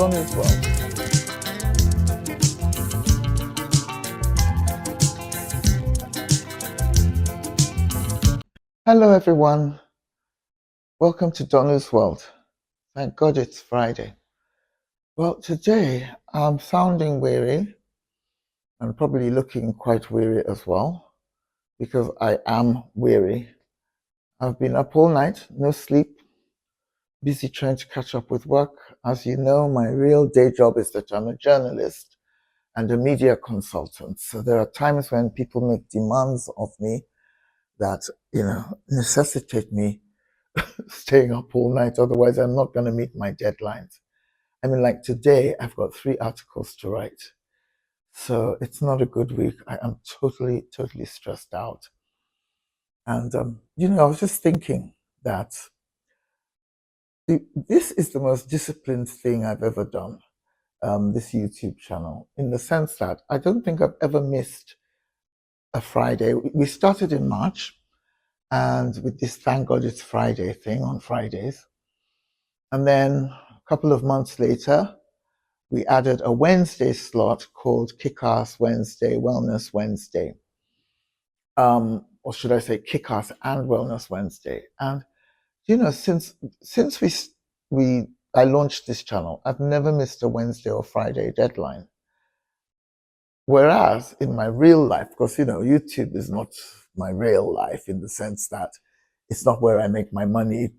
Donna's World. Hello everyone, welcome to Donna's World. Thank God it's Friday. Well, today I'm sounding weary and probably looking quite weary as well because I am weary. I've been up all night, no sleep, busy trying to catch up with work. As you know, my real day job is that I'm a journalist and a media consultant. So there are times when people make demands of me that, necessitate me staying up all night. Otherwise, I'm not going to meet my deadlines. I mean, like today, I've got 3 articles to write. So it's not a good week. I am totally, totally stressed out. And, I was just thinking that this is the most disciplined thing I've ever done, this YouTube channel, in the sense that I don't think I've ever missed a Friday. We started in March, and with this Thank God It's Friday thing on Fridays. And then a couple of months later, we added a Wednesday slot called Kick-Ass Wednesday, Wellness Wednesday. Or should I say Kick-Ass and Wellness Wednesday. And, since I launched this channel, I've never missed a Wednesday or Friday deadline. Whereas in my real life, because, YouTube is not my real life in the sense that it's not where I make my money.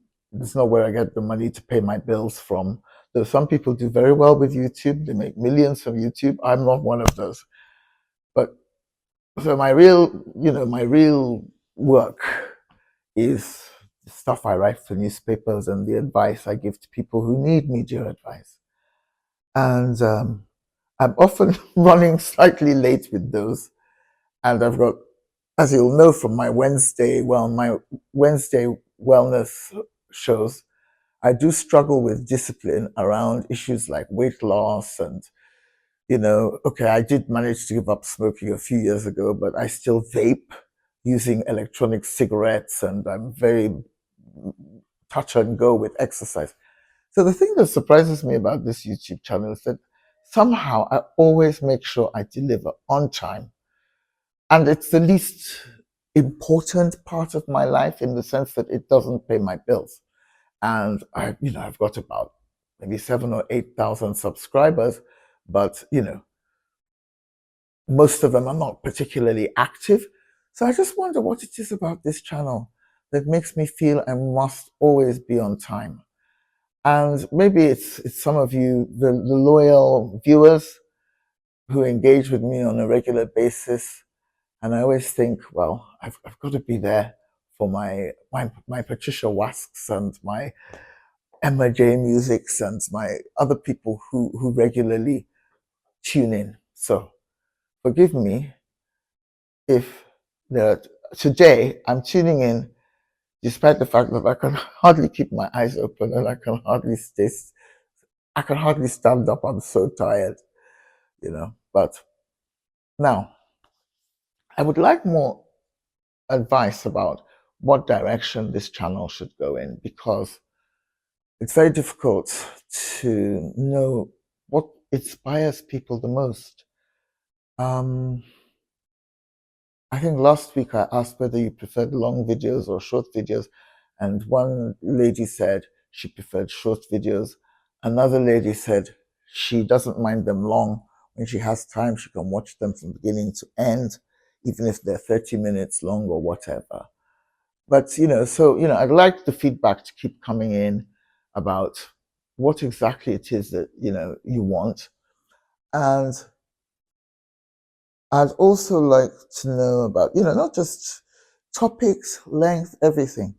It's not where I get the money to pay my bills from. Though some people do very well with YouTube. They make millions from YouTube. I'm not one of those. But so my real work is the stuff I write for newspapers and the advice I give to people who need media advice. And I'm often running slightly late with those. And I've got, as you'll know from my Wednesday wellness shows, I do struggle with discipline around issues like weight loss and, okay, I did manage to give up smoking a few years ago, but I still vape using electronic cigarettes, and I'm very touch and go with exercise. So the thing that surprises me about this YouTube channel is that somehow I always make sure I deliver on time. And it's the least important part of my life in the sense that it doesn't pay my bills. And I've got about maybe 7,000 or 8,000 subscribers, but most of them are not particularly active. So I just wonder what it is about this channel that makes me feel I must always be on time. And maybe it's some of you, the loyal viewers who engage with me on a regular basis. And I always think, well, I've got to be there for my Patricia Wasks and my Emma J Musics and my other people who regularly tune in. So forgive me if today I'm tuning in despite the fact that I can hardly keep my eyes open and I can hardly stand up. I'm so tired, But now, I would like more advice about what direction this channel should go in, because it's very difficult to know what inspires people the most. I think last week I asked whether you preferred long videos or short videos, and one lady said she preferred short videos. Another lady said she doesn't mind them long. When she has time, she can watch them from beginning to end, even if they're 30 minutes long or whatever. But, I'd like the feedback to keep coming in about what exactly it is that, you want. And I'd also like to know about, not just topics, length, everything.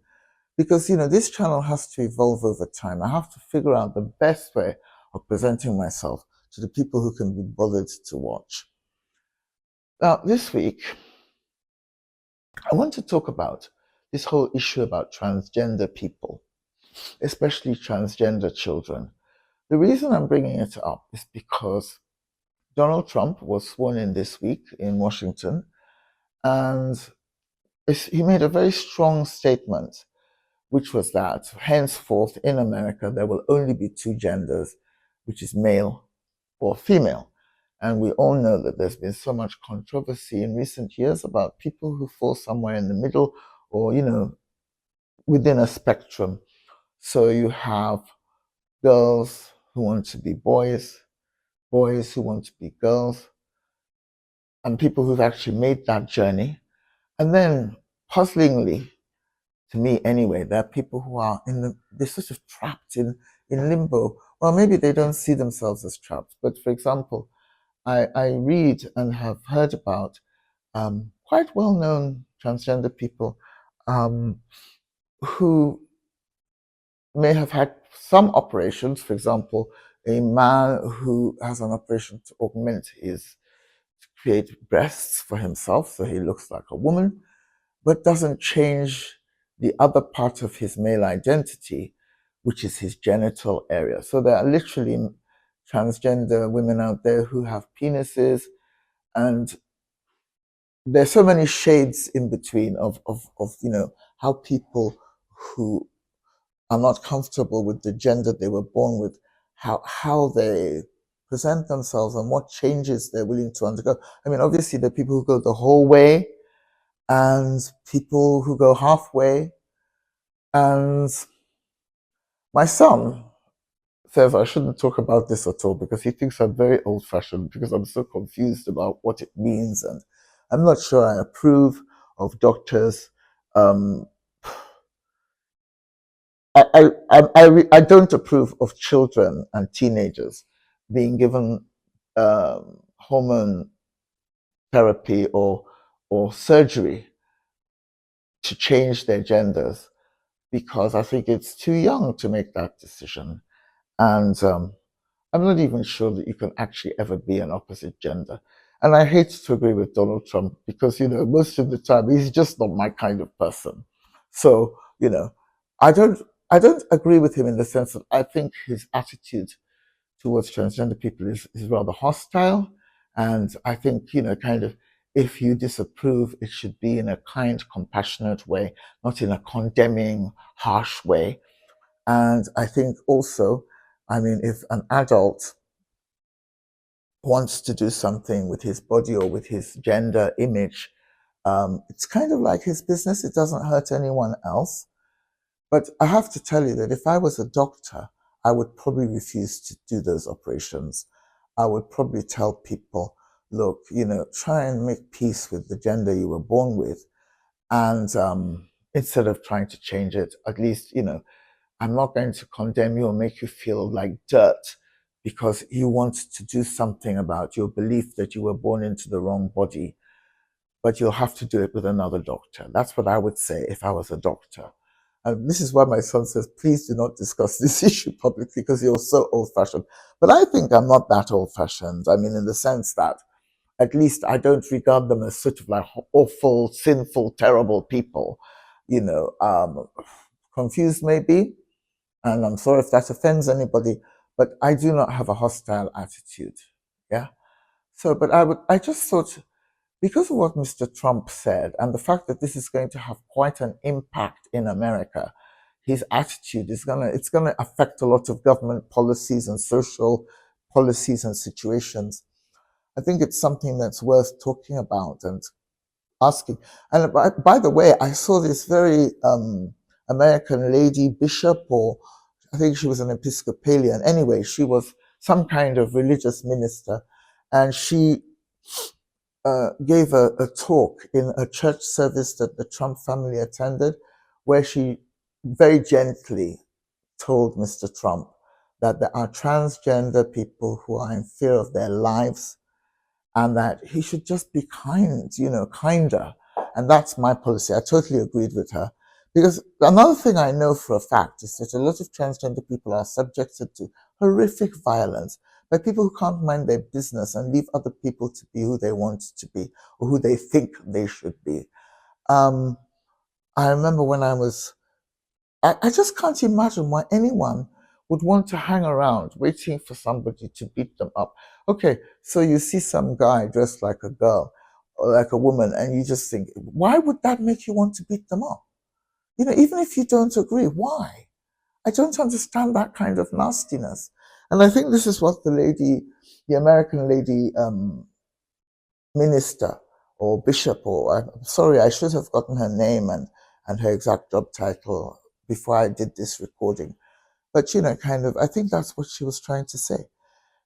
Because, this channel has to evolve over time. I have to figure out the best way of presenting myself to the people who can be bothered to watch. Now, this week, I want to talk about this whole issue about transgender people, especially transgender children. The reason I'm bringing it up is because Donald Trump was sworn in this week in Washington, and he made a very strong statement, which was that henceforth in America, there will only be 2 genders, which is male or female. And we all know that there's been so much controversy in recent years about people who fall somewhere in the middle or, within a spectrum. So you have girls who want to be boys, boys who want to be girls, and people who've actually made that journey. And then, puzzlingly, to me anyway, there are people who are they're sort of trapped in limbo. Well, maybe they don't see themselves as trapped, but for example, I read and have heard about quite well-known transgender people who may have had some operations. For example, a man who has an operation to create breasts for himself, so he looks like a woman, but doesn't change the other part of his male identity, which is his genital area. So there are literally transgender women out there who have penises, and there's so many shades in between of how people who are not comfortable with the gender they were born with, how they present themselves and what changes they're willing to undergo. I mean, obviously, there are people who go the whole way and people who go halfway. And my son says I shouldn't talk about this at all because he thinks I'm very old fashioned because I'm so confused about what it means. And I'm not sure I approve of doctors. I don't approve of children and teenagers being given hormone therapy or surgery to change their genders because I think it's too young to make that decision. And I'm not even sure that you can actually ever be an opposite gender. And I hate to agree with Donald Trump because, most of the time he's just not my kind of person. So, I don't I don't agree with him in the sense that I think his attitude towards transgender people is rather hostile. And I think, kind of if you disapprove, it should be in a kind, compassionate way, not in a condemning, harsh way. And I think also, I mean, if an adult wants to do something with his body or with his gender image, it's kind of like his business. It doesn't hurt anyone else. But I have to tell you that if I was a doctor, I would probably refuse to do those operations. I would probably tell people, look, try and make peace with the gender you were born with. And instead of trying to change it, at least, I'm not going to condemn you or make you feel like dirt because you want to do something about your belief that you were born into the wrong body, but you'll have to do it with another doctor. That's what I would say if I was a doctor. And this is why my son says, please do not discuss this issue publicly because you're so old fashioned. But I think I'm not that old fashioned. I mean, in the sense that at least I don't regard them as sort of like awful, sinful, terrible people, confused maybe. And I'm sorry if that offends anybody, but I do not have a hostile attitude. Yeah. So, but I just thought, because of what Mr. Trump said and the fact that this is going to have quite an impact in America, his attitude it's gonna affect a lot of government policies and social policies and situations. I think it's something that's worth talking about and asking. And by the way, I saw this very American lady bishop, or I think she was an Episcopalian. Anyway, she was some kind of religious minister, and she gave a talk in a church service that the Trump family attended, where she very gently told Mr. Trump that there are transgender people who are in fear of their lives and that he should just be kind, kinder. And that's my policy. I totally agreed with her. Because another thing I know for a fact is that a lot of transgender people are subjected to horrific violence by people who can't mind their business and leave other people to be who they want to be or who they think they should be. I remember when I just can't imagine why anyone would want to hang around waiting for somebody to beat them up. Okay, so you see some guy dressed like a girl or like a woman, and you just think, why would that make you want to beat them up? Even if you don't agree, why? I don't understand that kind of nastiness. And I think this is what the American lady minister or bishop, or I'm sorry, I should have gotten her name and her exact job title before I did this recording. But, kind of, I think that's what she was trying to say.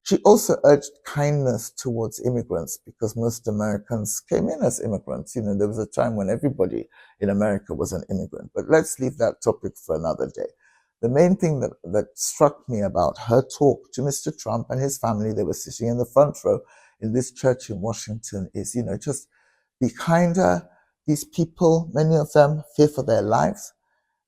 She also urged kindness towards immigrants because most Americans came in as immigrants. There was a time when everybody in America was an immigrant. But let's leave that topic for another day. The main thing that struck me about her talk to Mr. Trump and his family, they were sitting in the front row in this church in Washington, is, just be kinder. These people, many of them fear for their lives.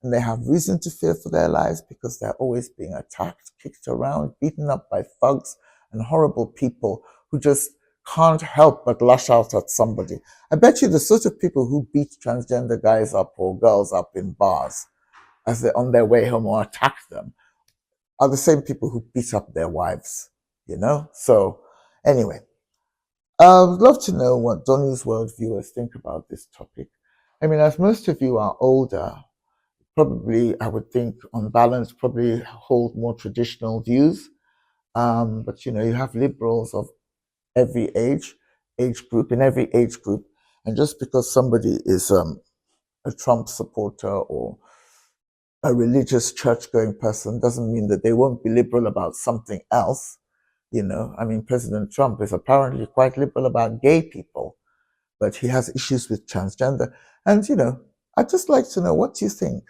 And they have reason to fear for their lives because they're always being attacked, kicked around, beaten up by thugs and horrible people who just can't help but lash out at somebody. I bet you the sort of people who beat transgender guys up or girls up in bars as they're on their way home or attack them are the same people who beat up their wives, So anyway, I would love to know what Donny's World viewers think about this topic. I mean, as most of you are older, probably, I would think, on balance, probably hold more traditional views. But, you have liberals of every age group, in every age group. And just because somebody is a Trump supporter or a religious church-going person doesn't mean that they won't be liberal about something else. I mean, President Trump is apparently quite liberal about gay people, but he has issues with transgender. And, I'd just like to know, what do you think?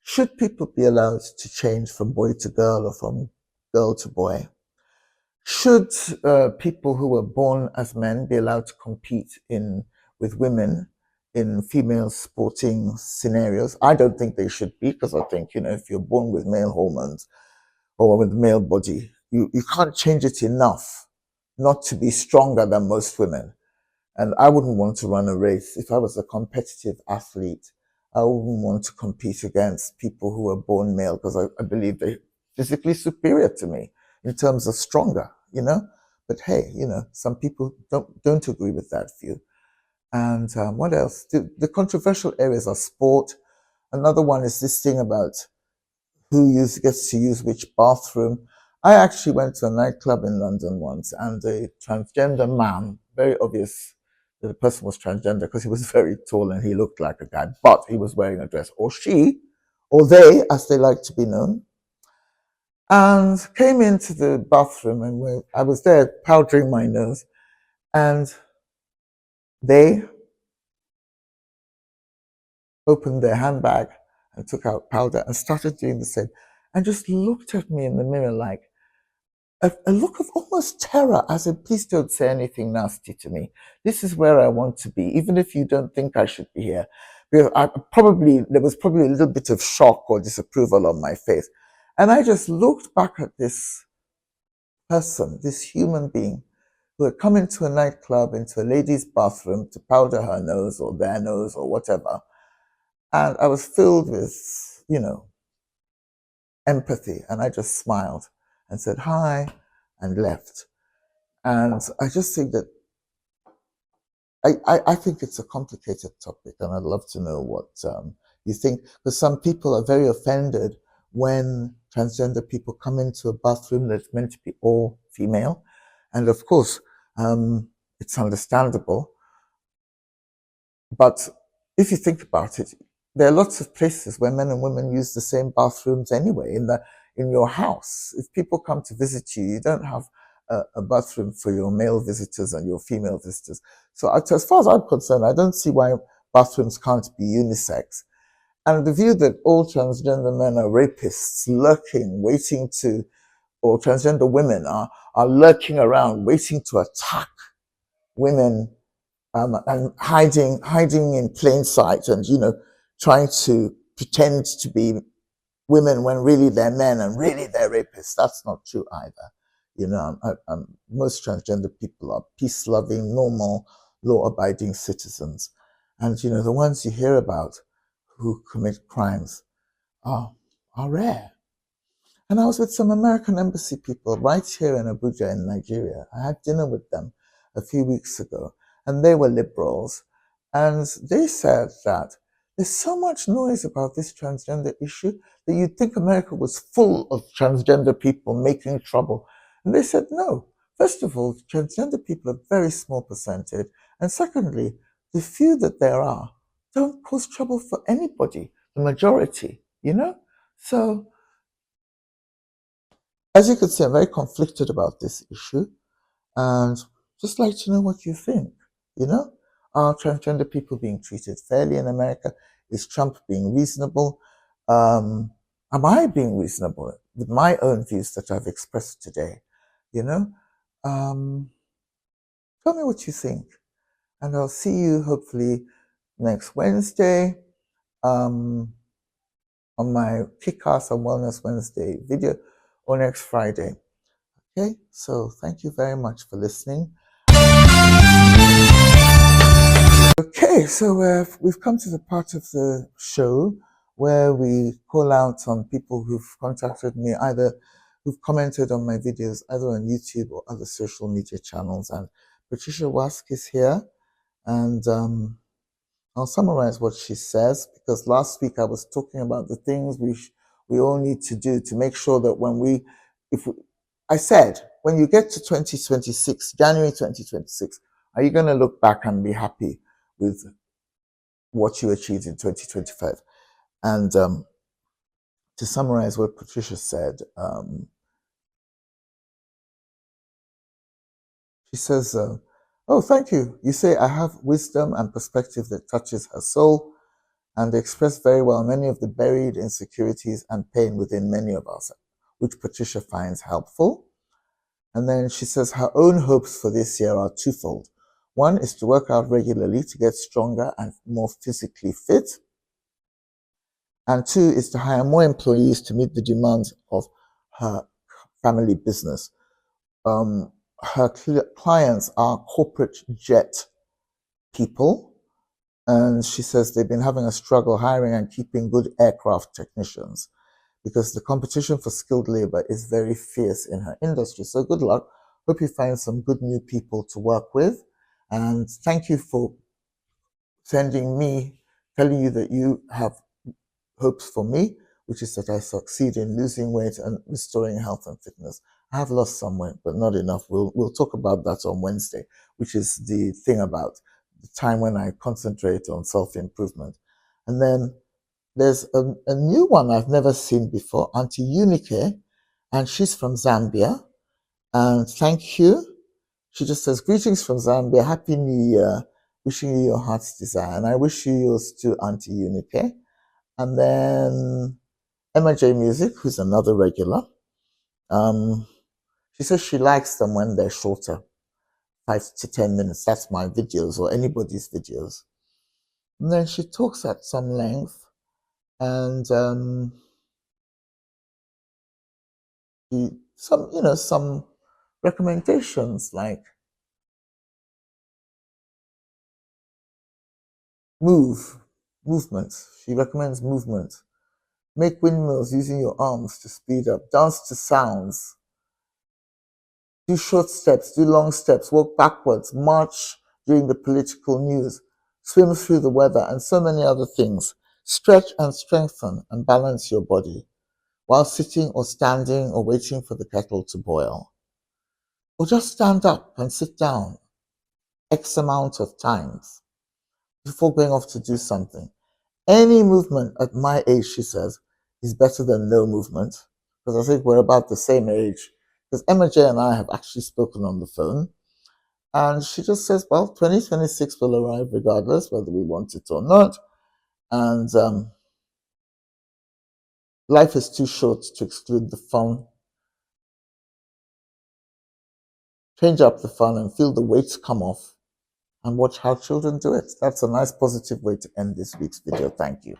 Should people be allowed to change from boy to girl or from girl to boy? Should people who were born as men be allowed to compete with women in female sporting scenarios? I don't think they should be, because I think, if you're born with male hormones or with male body, you can't change it enough not to be stronger than most women. And I wouldn't want to run a race. If I was a competitive athlete, I wouldn't want to compete against people who are born male, because I believe they're physically superior to me in terms of stronger, But hey, some people don't agree with that view. And what else? The controversial areas are sport. Another one is this thing about who gets to use which bathroom. I actually went to a nightclub in London once, and a transgender man, very obvious that the person was transgender because he was very tall and he looked like a guy, but he was wearing a dress, or she, or they, as they like to be known, and came into the bathroom, and I was there powdering my nose, and they opened their handbag and took out powder and started doing the same, and just looked at me in the mirror like, a look of almost terror, as in, please don't say anything nasty to me. This is where I want to be, even if you don't think I should be here. Because there was probably a little bit of shock or disapproval on my face. And I just looked back at this person, this human being, who had come into a nightclub, into a lady's bathroom to powder her nose or their nose or whatever. And I was filled with, empathy. And I just smiled and said hi and left. And I just think that I think it's a complicated topic, and I'd love to know what you think, because some people are very offended when transgender people come into a bathroom that's meant to be all female. And of course, it's understandable. But if you think about it, there are lots of places where men and women use the same bathrooms anyway, in your house. If people come to visit you, you don't have a bathroom for your male visitors and your female visitors. So as far as I'm concerned, I don't see why bathrooms can't be unisex. And the view that all transgender men are rapists lurking, waiting to, or transgender women are lurking around, waiting to attack women, and hiding in plain sight, and trying to pretend to be women when really they're men and really they're rapists. That's not true either. Most transgender people are peace-loving, normal, law-abiding citizens, and the ones you hear about who commit crimes are rare. And I was with some American embassy people right here in Abuja in Nigeria. I had dinner with them a few weeks ago, and they were liberals. And they said that There's so much noise about this transgender issue that you'd think America was full of transgender people making trouble. And they said no. First of all, transgender people are a very small percentage. And secondly, the few that there are don't cause trouble for anybody, the majority, you know? So, as you can see, I'm very conflicted about this issue. And just like to know what you think, you know? Are transgender people being treated fairly in America? Is Trump being reasonable? Am I being reasonable with my own views that I've expressed today? You know? Um, Tell me what you think. And I'll see you hopefully next Wednesday on my Kick-Ass on Wellness Wednesday video or next Friday. Okay? So thank you very much for listening. Okay, so we've come to the part of the show where we call out on people who've contacted me, either who've commented on my videos, either on YouTube or other social media channels. And Patricia Wask is here, and I'll summarize what she says, because last week I was talking about the things we all need to do to make sure that I said, when you get to 2026, January 2026, are you going to look back and be happy with what you achieved in 2025? And to summarize what Patricia said, she says, oh, thank you. You say I have wisdom and perspective that touches her soul and express very well many of the buried insecurities and pain within many of us, which Patricia finds helpful. And then she says her own hopes for this year are twofold. One is to work out regularly to get stronger and more physically fit. And two is to hire more employees to meet the demands of her family business. Her clients are corporate jet people, and she says they've been having a struggle hiring and keeping good aircraft technicians because the competition for skilled labor is very fierce in her industry. So good luck. Hope you find some good new people to work with. And thank you for telling you that you have hopes for me, which is that I succeed in losing weight and restoring health and fitness. I have lost some weight, but not enough. We'll talk about that on Wednesday, which is the thing about the time when I concentrate on self-improvement. And then there's a new one I've never seen before, Auntie Unike, and she's from Zambia. And thank you. She just says, greetings from Zambia, Happy New Year, wishing you your heart's desire. And I wish you yours too, Auntie Unike. And then Emma J Music, who's another regular, she says she likes them when they're shorter, 5 to 10 minutes. That's my videos or anybody's videos. And then she talks at some length, and some recommendations like movement. She recommends movement. Make windmills using your arms to speed up. Dance to sounds. Do short steps, do long steps, walk backwards, march during the political news, swim through the weather, and so many other things. Stretch and strengthen and balance your body while sitting or standing or waiting for the kettle to boil. Or just stand up and sit down X amount of times before going off to do something. Any movement at my age, she says, is better than no movement, because I think we're about the same age. Because Emma J and I have actually spoken on the phone, and she just says, well, 2026 will arrive regardless whether we want it or not, and life is too short to exclude the fun. Change up the fun and feel the weights come off and watch how children do it. That's a nice positive way to end this week's video. Thank you.